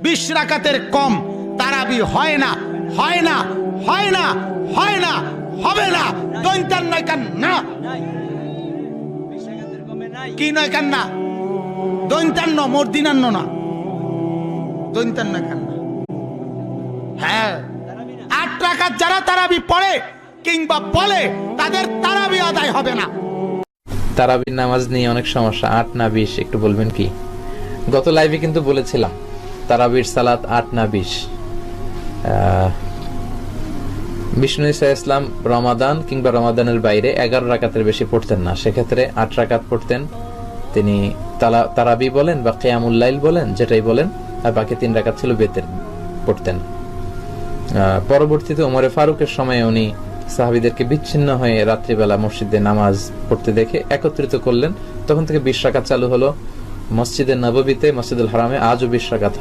20 রাকাতের কম তারাবি হয় না, হয় না, হয় না, হয় না, হবে না। দৈন্তান নয় কেন না, কি নয় কেন না, দৈন্তান্ন মর্দিনান্ন না, দৈন্তান্ন কেন না। হ্যাঁ, 8 রাকাত যারা তারাবি পড়ে কিংবা বলে তাদের তারাবি আদায় হবে না। তারাবির নামাজ নিয়ে অনেক সমস্যা, 8 না 20 একটু বলবেন কি? গত লাইভে কিন্তু বলেছিলাম তারাবির সালাত 8 না 20। বিষ্ণু ঈসা ইসলাম রমাদান কিংবা রমাদানের বাইরে 11 রাকাতের বেশি পড়তেন না, সেক্ষেত্রে 8 রাকাত পড়তেন তিনি। তারাবি বলেন বা কিয়ামুল লাইল বলেন, যেটাই বলেন, আর বাকি 3 রাকাত ছিল বেতের পড়তেন। পরবর্তীতে ওমরে ফারুকের সময়ে উনি সাহাবীদেরকে বিচ্ছিন্ন হয়ে রাত্রিবেলা মসজিদে নামাজ পড়তে দেখে একত্রিত করলেন, তখন থেকে 20 রাকাত চালু হলো। মসজিদে নববীতে, মসজিদুল হারামে আজও 20 রাকাত।